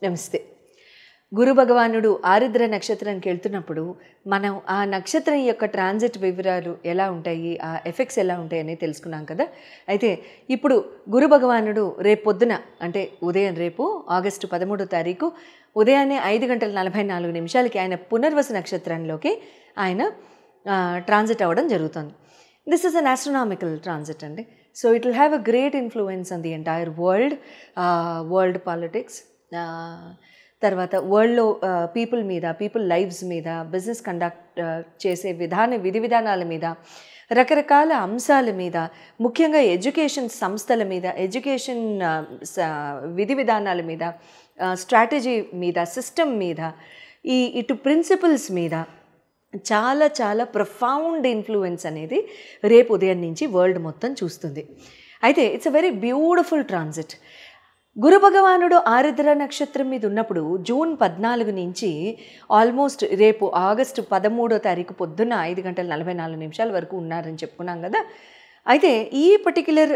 నమస్తే. గురు భగవానుడు ఆరుద్ర నక్షత్రానికి వెళ్తున్నప్పుడు మనం ఆ నక్షత్రం యొక్క ట్రాన్సిట్ వివరాలు ఎలా ఉంటాయి, ఆ ఎఫెక్ట్స్ ఎలా ఉంటాయి అనేది తెలుసుకున్నాం కదా. అయితే ఇప్పుడు గురు భగవానుడు రేపు పొద్దున అంటే ఉదయం రేపు ఆగస్టు 13వ తారీఖు ఉదయాన్నే 5:44 ఆయన పునర్వసు నక్షత్రంలోకి ఆయన ట్రాన్సిట్ అవ్వడం జరుగుతుంది. This is an astronomical transit అండి. So it will have a great influence on the entire world politics, తర్వాత వరల్డ్లో పీపుల్ మీద, పీపుల్ లైఫ్స్ మీద, బిజినెస్ కండక్ట్ చేసే విధి విధానాల మీద, రకరకాల అంశాల మీద, ముఖ్యంగా ఎడ్యుకేషన్ సంస్థల మీద, ఎడ్యుకేషన్ విధి విధానాల మీద, స్ట్రాటజీ మీద, సిస్టమ్ మీద, ఇటు ప్రిన్సిపల్స్ మీద చాలా చాలా ప్రొఫౌండ్ ఇన్ఫ్లుయెన్స్ అనేది రేపు ఉదయం నుంచి వరల్డ్ మొత్తం చూస్తుంది. అయితే it's a very beautiful transit. Guru భగవానుడు ఆరుద్ర నక్షత్రం మీద ఉన్నప్పుడు జూన్ 14 నుంచి ఆల్మోస్ట్ రేపు ఆగస్టు 13వ తారీఖు పొద్దున్న 5:44 వరకు ఉన్నారని చెప్పుకున్నాం కదా. అయితే ఈ పర్టిక్యులర్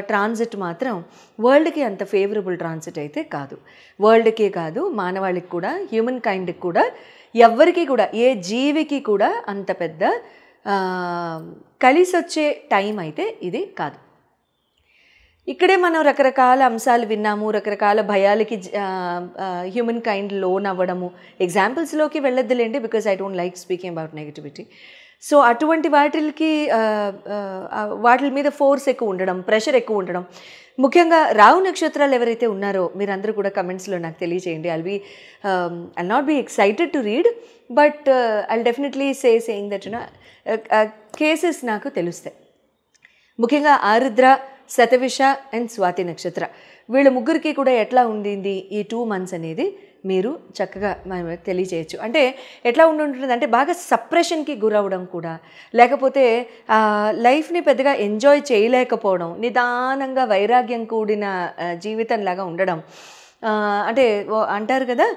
ట్రాన్సిట్ మాత్రం వరల్డ్కి అంత ఫేవరబుల్ ట్రాన్సిట్ అయితే కాదు. వరల్డ్కే కాదు, మానవాళికి కూడా, హ్యూమన్ కైండ్కి కూడా, ఎవ్వరికి కూడా, ఏ జీవికి కూడా అంత పెద్ద కలిసి వచ్చే టైం అయితే ఇది కాదు. ఇక్కడే మనం రకరకాల అంశాలు విన్నాము, రకరకాల భయాలకి హ్యూమన్ కైండ్ లోన్ అవ్వడము. ఎగ్జాంపుల్స్లోకి వెళ్ళొద్దులేండి, because I don't like speaking about negativity. So అటువంటి వాటి మీద ఫోర్స్ ఎక్కువ ఉండడం, ప్రెషర్ ఎక్కువ ఉండడం. ముఖ్యంగా రాహు నక్షత్రాలు ఎవరైతే ఉన్నారో మీరందరూ కూడా కమెంట్స్లో నాకు తెలియచేయండి. I'll not be excited to read, but I'll definitely saying that cases నాకు తెలుస్తాయి. ముఖ్యంగా ఆరుద్ర, శతవిష అండ్ స్వాతి నక్షత్ర వీళ్ళ ముగ్గురికి కూడా ఎట్లా ఉండింది ఈ 2 months అనేది మీరు చక్కగా తెలియచేయచ్చు. అంటే ఎట్లా ఉంటుంది అంటే బాగా సప్రెషన్కి గురవడం కూడా, లేకపోతే లైఫ్ని పెద్దగా ఎంజాయ్ చేయలేకపోవడం, నిదానంగా వైరాగ్యం కూడిన జీవితంలాగా ఉండడం. అంటే అంటారు కదా,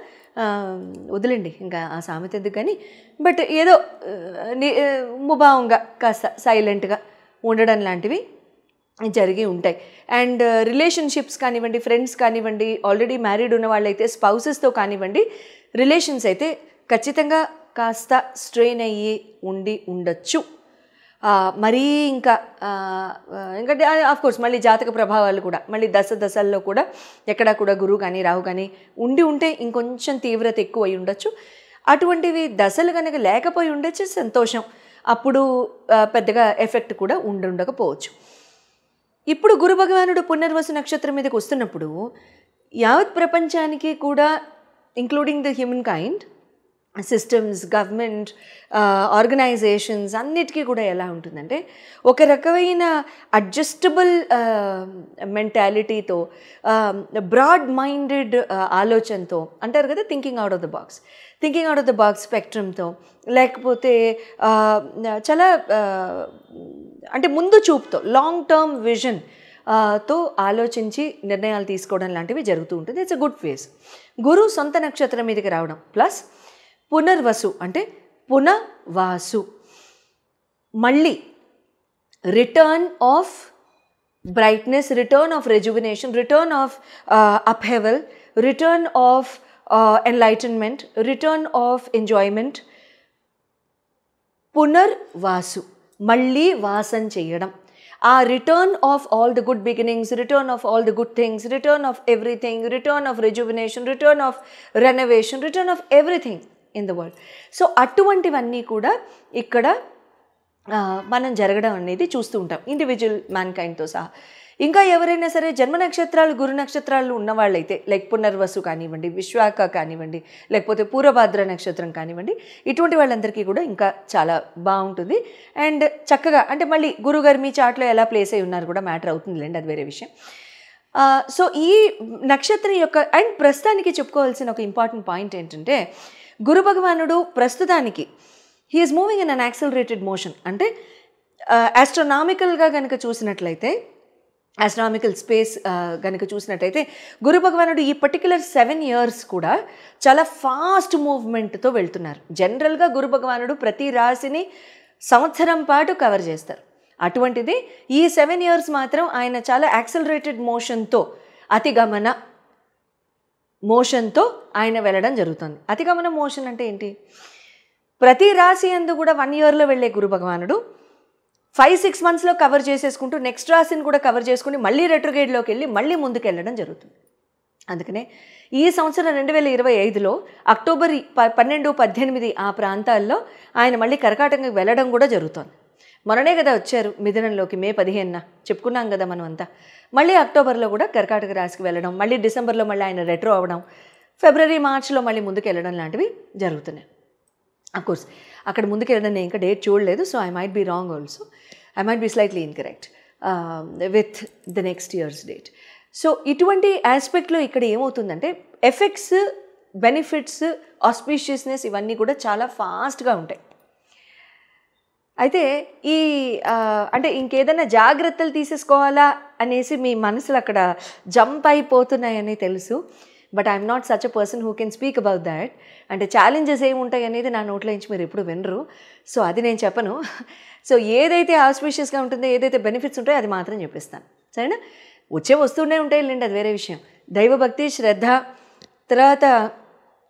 వదిలేండి ఇంకా ఆ సామెత ఎందుకు కానీ, బట్ ఏదో ముభావంగా కాస్త సైలెంట్గా ఉండడం లాంటివి జరిగి ఉంటాయి. అండ్ రిలేషన్షిప్స్ కానివ్వండి, ఫ్రెండ్స్ కానివ్వండి, ఆల్రెడీ మ్యారీడ్ ఉన్న వాళ్ళైతే స్పౌసెస్తో కానివ్వండి, రిలేషన్స్ అయితే ఖచ్చితంగా కాస్త స్ట్రెయిన్ అయ్యి ఉండొచ్చు. మరీ ఇంకా ఆఫ్కోర్స్ మళ్ళీ జాతక ప్రభావాలు కూడా, మళ్ళీ దశల్లో కూడా ఎక్కడా కూడా గురువు కానీ రాహు కానీ ఉంటే ఇంకొంచెం తీవ్రత ఎక్కువ అయి ఉండొచ్చు. అటువంటివి దశలు కనుక లేకపోయి ఉండొచ్చు, సంతోషం. అప్పుడు పెద్దగా ఎఫెక్ట్ కూడా ఉండకపోవచ్చు. ఇప్పుడు గురు భగవానుడు పునర్వసు నక్షత్రం మీదకి వస్తున్నప్పుడు యావత్ ప్రపంచానికి కూడా, including the human kind, systems, government, organisations అన్నిటికీ కూడా ఎలా ఉంటుందంటే ఒక రకమైన అడ్జస్టబుల్ మెంటాలిటీతో, బ్రాడ్ మైండెడ్ ఆలోచనతో, అంటారు కదా thinking out of the box స్పెక్ట్రమ్తో, లేకపోతే చాలా అంటే ముందు చూపుతో, లాంగ్ టర్మ్ విజన్ తో ఆలోచించి నిర్ణయాలు తీసుకోవడం లాంటివి జరుగుతూ ఉంటుంది. It's a good phase. Guru సొంత నక్షత్రం మీదకి రావడం ప్లస్ పునర్వసు అంటే పునవాసు, మళ్ళీ return of brightness, return of rejuvenation, return of upheaval, return of enlightenment, return of enjoyment. Punarvasu మళ్ళీ వాసం చేయడం, ఆ return of all the good beginnings, return of all the good things, return of everything, return of rejuvenation, return of renovation, return of everything in the world. So అటువంటివన్నీ కూడా ఇక్కడ మనం జరగడం అనేది చూస్తూ ఉంటాం, ఇండివిజువల్ మ్యాన్ కైండ్తో సహా. ఇంకా ఎవరైనా సరే జన్మ నక్షత్రాలు, గురు నక్షత్రాలు ఉన్నవాళ్ళైతే, లైక్ పునర్వసు కానివ్వండి, విశ్వాఖ కానివ్వండి, లేకపోతే పూర్వభాద్ర నక్షత్రం కానివ్వండి, ఇటువంటి వాళ్ళందరికీ కూడా ఇంకా చాలా బాగుంటుంది. అండ్ చక్కగా అంటే మళ్ళీ గురుగారు మీ చాట్లో ఎలా ప్లేస్ అయి ఉన్నారు కూడా మ్యాటర్ అవుతుందిలేండి, అది వేరే విషయం. సో ఈ నక్షత్రం యొక్క అండ్ ప్రస్తుతానికి చెప్పుకోవాల్సిన ఒక ఇంపార్టెంట్ పాయింట్ ఏంటంటే, గురు భగవానుడు ప్రస్తుతానికి he is moving in an accelerated motion. అంటే ఆస్ట్రోనామికల్గా కనుక చూసినట్లయితే, ఆస్ట్రానామికల్ స్పేస్ కనుక చూసినట్టయితే గురు భగవానుడు ఈ పర్టిక్యులర్ 7 years కూడా చాలా ఫాస్ట్ మూవ్మెంట్తో వెళ్తున్నారు. జనరల్గా గురు భగవానుడు ప్రతి రాశిని సంవత్సరం పాటు కవర్ చేస్తారు. అటువంటిది ఈ 7 years మాత్రం ఆయన చాలా యాక్సలరేటెడ్ మోషన్తో అతిగమన మోషన్తో ఆయన వెళ్ళడం జరుగుతుంది. అతిగమన మోషన్ అంటే ఏంటి? ప్రతి రాశి అందు కూడా 1 ఇయర్లో వెళ్ళే గురు భగవానుడు 5-6 మంత్స్లో కవర్ చేసేసుకుంటూ నెక్స్ట్ రాశిని కూడా కవర్ చేసుకుని మళ్ళీ రెట్రోగేడ్లోకి వెళ్ళి మళ్ళీ ముందుకు వెళ్ళడం జరుగుతుంది. అందుకనే ఈ సంవత్సరం 2025లో అక్టోబర్ 12-18 ఆ ప్రాంతాల్లో ఆయన మళ్ళీ కర్కాటకంకి వెళ్ళడం కూడా జరుగుతుంది. మొన్ననే కదా వచ్చారు మిథునంలోకి, మే 15న చెప్పుకున్నాం కదా మనం అంతా. మళ్ళీ అక్టోబర్లో కూడా కర్కాటక రాశికి వెళ్ళడం, మళ్ళీ డిసెంబర్లో మళ్ళీ ఆయన రెట్రో అవ్వడం, ఫిబ్రవరి మార్చిలో మళ్ళీ ముందుకు వెళ్ళడం లాంటివి జరుగుతున్నాయి. అఫ్కోర్స్ అక్కడ ముందుకు వెళ్ళడం నేను ఇంకా డేట్ చూడలేదు, so I might be wrong also, I might be slightly incorrect with the next years date. So ఇటువంటి ఆస్పెక్ట్లో ఇక్కడ ఏమవుతుందంటే ఎఫెక్ట్స్, బెనిఫిట్స్, ఆస్పీషియస్నెస్ ఇవన్నీ కూడా చాలా ఫాస్ట్గా ఉంటాయి. అయితే ఈ అంటే ఇంకేదైనా జాగ్రత్తలు తీసేసుకోవాలా అనేసి మీ మనసులు అక్కడ జంప్ అయిపోతున్నాయని తెలుసు. But I'm not such a person who can speak about that. అంటే ఛాలెంజెస్ ఏముంటాయి అనేది నా నోట్లో నుంచి మీరు ఎప్పుడు వినరు, సో అది నేను చెప్పను. సో ఏదైతే ఆస్పీషియస్గా ఉంటుందో, ఏదైతే బెనిఫిట్స్ ఉంటాయో అది మాత్రం చెప్పిస్తాను, సరేనా? వస్తూనే ఉంటాయి లేండి, అది వేరే విషయం. దైవభక్తి, శ్రద్ధ, తర్వాత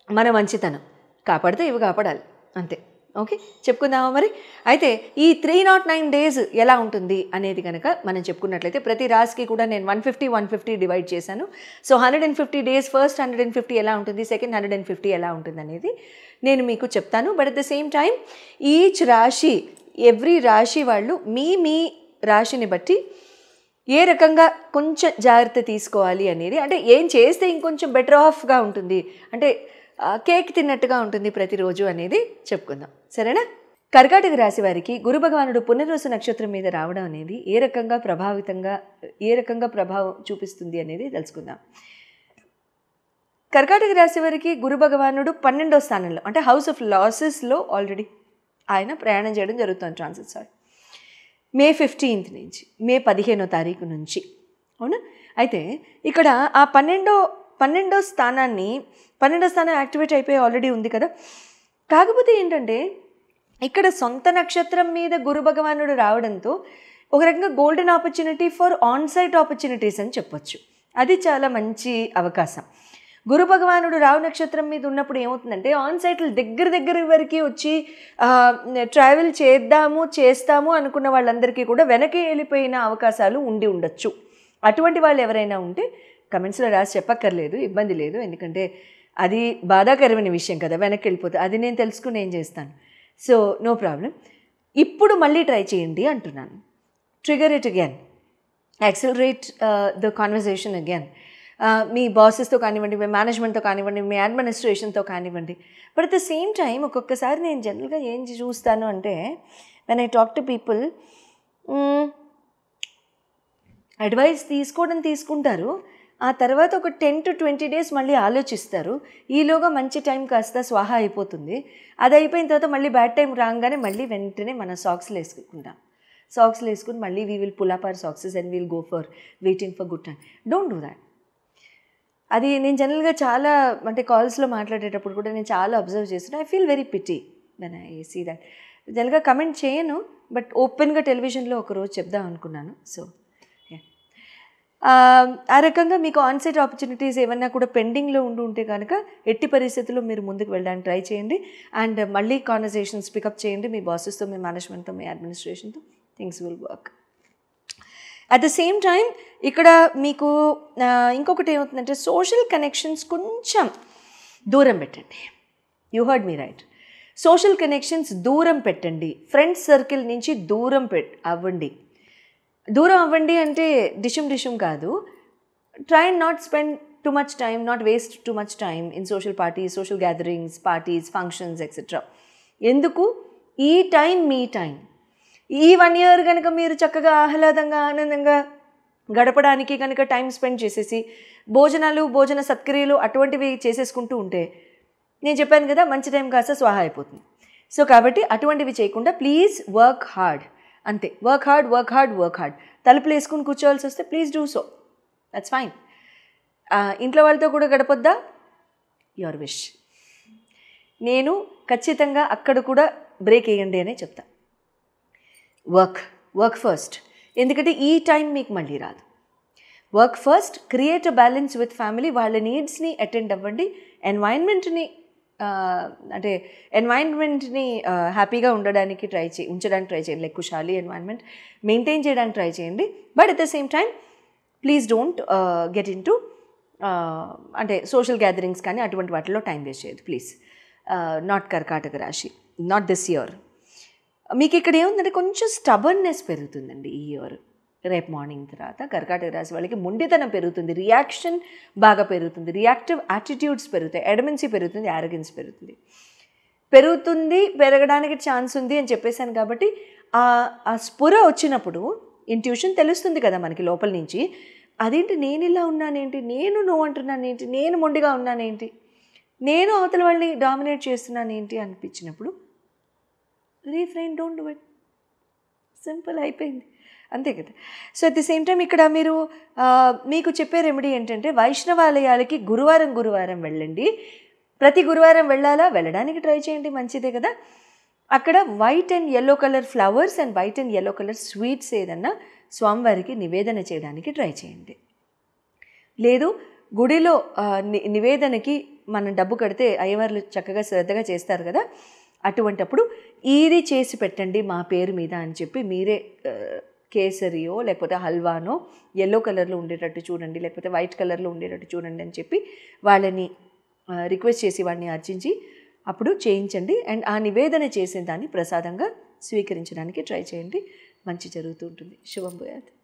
మన మంచితనం కాపాడితే ఇవి కాపాడాలి, అంతే. ఓకే, చెప్పుకుందామా మరి? అయితే ఈ 309 days ఎలా ఉంటుంది అనేది కనుక మనం చెప్పుకున్నట్లయితే ప్రతి రాశికి కూడా నేను 150 డివైడ్ చేశాను. సో 150 days, ఫస్ట్ 150 ఎలా ఉంటుంది, సెకండ్ 150 ఎలా ఉంటుంది అనేది నేను మీకు చెప్తాను. But at the same time each రాశి, ఎవ్రీ రాశి వాళ్ళు మీ రాశిని బట్టి ఏ రకంగా కొంచెం జాగ్రత్త తీసుకోవాలి అనేది, అంటే ఏం చేస్తే ఇంకొంచెం బెటర్ ఆఫ్గా ఉంటుంది, అంటే కేక్ తిన్నట్టుగా ఉంటుంది ప్రతిరోజు అనేది చెప్పుకుందాం, సరేనా? కర్కాటక రాశి వారికి గురు భగవానుడు పునర్వసు నక్షత్రం మీద రావడం అనేది ఏ రకంగా ప్రభావం చూపిస్తుంది అనేది తెలుసుకుందాం. కర్కాటక రాశి వారికి గురు భగవానుడు 12వ స్థానంలో, అంటే హౌస్ ఆఫ్ లాసెస్లో ఆల్రెడీ ఆయన ప్రయాణం చేయడం జరుగుతుంది. ట్రాన్సిట్ మే 15th నుంచి మే 15వ తారీఖు నుంచి, అవునా? అయితే ఇక్కడ ఆ 12వ స్థానం యాక్టివేట్ అయిపోయి ఆల్రెడీ ఉంది కదా. కాకపోతే ఏంటంటే ఇక్కడ సొంత నక్షత్రం మీద గురు భగవానుడు రావడంతో ఒక రకంగా golden opportunity for on site opportunities అని చెప్పొచ్చు. అది చాలా మంచి అవకాశం. గురు భగవానుడు రావు నక్షత్రం మీద ఉన్నప్పుడు ఏమవుతుందంటే ఆన్ సైట్లు దగ్గర వరకు వచ్చి ట్రావెల్ చేస్తాము అనుకున్న వాళ్ళందరికీ కూడా వెనక్కి వెళ్ళిపోయిన అవకాశాలు ఉండొచ్చు. అటువంటి వాళ్ళు ఎవరైనా ఉంటే కమెంట్స్లో రాసి చెప్పక్కర్లేదు, ఇబ్బంది లేదు, ఎందుకంటే అది బాధాకరమైన విషయం కదా, వెనక్కి వెళ్ళిపోతే అది నేను తెలుసుకుని ఏం చేస్తాను. So no problem. ఇప్పుడు మళ్ళీ ట్రై చేయండి అంటున్నాను. Trigger it again, accelerate the conversation again. మీ బాసెస్తో కానివ్వండి, మీ మేనేజ్మెంట్తో కానివ్వండి, మీ అడ్మినిస్ట్రేషన్తో కానివ్వండి. But at the same time ఒక్కొక్కసారి నేను జనరల్గా ఏం చూస్తాను అంటే when I talk to people, advice తీసుకుంటారు, ఆ తర్వాత ఒక 10 to 20 days మళ్ళీ ఆలోచిస్తారు. ఈలోగా మంచి టైం కాస్త స్వాహా అయిపోతుంది. అది అయిపోయిన తర్వాత మళ్ళీ బ్యాడ్ టైం రాగానే మళ్ళీ వెంటనే మన సాక్స్లు వేసుకుని మళ్ళీ we will pull up our socks and we'll go for waiting for good time. Don't do that. అది నేను జనరల్గా చాలా అంటే కాల్స్లో మాట్లాడేటప్పుడు కూడా నేను చాలా అబ్జర్వ్ చేస్తున్నాను. I feel very pity when I see that. జనరల్గా కమెంట్ చేయను, బట్ ఓపెన్గా టెలివిజన్లో ఒకరోజు చెప్దాం అనుకున్నాను. సో ఆ రకంగా మీకు ఆన్సైట్ ఆపర్చునిటీస్ ఏమన్నా కూడా పెండింగ్లో ఉంటే కనుక ఎట్టి పరిస్థితుల్లో మీరు ముందుకు వెళ్ళడానికి ట్రై చేయండి. అండ్ మళ్ళీ కాన్వర్సేషన్స్ పికప్ చేయండి మీ బాసెస్తో, మీ మేనేజ్మెంట్తో, మీ అడ్మినిస్ట్రేషన్తో. Things will work. At the same time ఇక్కడ మీకు ఇంకొకటి ఏమవుతుందంటే సోషల్ కనెక్షన్స్ కొంచెం దూరం పెట్టండి. You heard me right. Social connections దూరం పెట్టండి. ఫ్రెండ్స్ సర్కిల్ నుంచి దూరం అవ్వండి అంటే డిషం కాదు. Try and not spend too much time, not waste too much time in social parties, social gatherings, parties, functions, etc. ఎందుకు? ఈ టైం మీ టైం. ఈ 1 year కనుక మీరు చక్కగా ఆహ్లాదంగా ఆనందంగా గడపడానికి కనుక టైం స్పెండ్ చేసేసి భోజన సత్క్రియలు అటువంటివి చేసేసుకుంటూ ఉంటే నేను చెప్పాను కదా మంచి టైం కాస్త స్వాహా అయిపోతుంది. సో కాబట్టి అటువంటివి చేయకుండా ప్లీజ్ వర్క్ హార్డ్, అంతే. Work hard. తలుపులు వేసుకుని కూర్చోవాల్సి వస్తే please do so, that's fine. ఇంట్లో వాళ్ళతో కూడా గడపొద్దా? Your wish. నేను ఖచ్చితంగా అక్కడ కూడా బ్రేక్ వేయండి అనే చెప్తా. Work first. ఎందుకంటే ఈ టైం మీకు మళ్ళీ రాదు. Work first, create a balance with family. వాళ్ళ నీడ్స్ని అటెండ్ అవ్వండి. ఎన్వైర్న్మెంట్ని అంటే ఎన్వైర్న్మెంట్ని హ్యాపీగా ఉంచడానికి ట్రై చేయండి. లైక్ ఖుషాలి ఎన్వైర్న్మెంట్ మెయింటైన్ చేయడానికి ట్రై చేయండి. But at the same time please don't get in to అంటే సోషల్ గ్యాదరింగ్స్ కానీ అటువంటి వాటిలో టైం వేస్ట్ చేయదు ప్లీజ్. నాట్ కర్కాటక రాశి, నాట్ దిస్ ఇయర్. మీకు ఇక్కడ ఏముందంటే కొంచెం స్టబర్నెస్ పెరుగుతుందండి ఈ ఇయర్. రేపు మార్నింగ్ తర్వాత కర్కాటక రాశి వాళ్ళకి మొండితనం పెరుగుతుంది, రియాక్షన్ బాగా పెరుగుతుంది, రియాక్టివ్ యాటిట్యూడ్స్ పెరుగుతాయి, ఎడమెన్సీ పెరుగుతుంది, యారగెన్స్ పెరగడానికి ఛాన్స్ ఉంది అని చెప్పేశాను. కాబట్టి ఆ స్ఫుర వచ్చినప్పుడు ఇంట్యూషన్ తెలుస్తుంది కదా మనకి లోపల నుంచి. అదేంటి నేను ఇలా ఉన్నానేంటి, నేను నో అంటున్నానేంటి, నేను మొండిగా ఉన్నానేంటి, నేను అవతల వాళ్ళని డామినేట్ చేస్తున్నానేంటి అనిపించినప్పుడు రీఫ్రైన్, డోంట్ డూ ఇట్. సింపుల్, అయిపోయింది, అంతే కదా. So at the same time ఇక్కడ మీరు మీకు చెప్పే రెమెడీ ఏంటంటే వైష్ణవాలయాలకి గురువారం వెళ్ళండి. ప్రతి గురువారం వెళ్ళడానికి ట్రై చేయండి, మంచిదే కదా. అక్కడ white and yellow colour flowers and white and yellow colour sweets ఏదన్నా స్వామివారికి నివేదన చేయడానికి ట్రై చేయండి. లేదు గుడిలో నివేదనకి మనం డబ్బు కడితే అయ్యవార్లు చక్కగా శ్రద్ధగా చేస్తారు కదా, అటువంటప్పుడు ఇది చేసి పెట్టండి మా పేరు మీద అని చెప్పి మీరే కేసరియో లేకపోతే హల్వానో యెల్లో కలర్లో ఉండేటట్టు చూడండి, లేకపోతే వైట్ కలర్లో ఉండేటట్టు చూడండి అని చెప్పి వాళ్ళని రిక్వెస్ట్ చేసి వాడిని అర్చించి అప్పుడు చేయించండి. అండ్ ఆ నివేదన చేసిన దాన్ని ప్రసాదంగా స్వీకరించడానికి ట్రై చేయండి. మంచి జరుగుతూ ఉంటుంది. శుభం భూయాత్.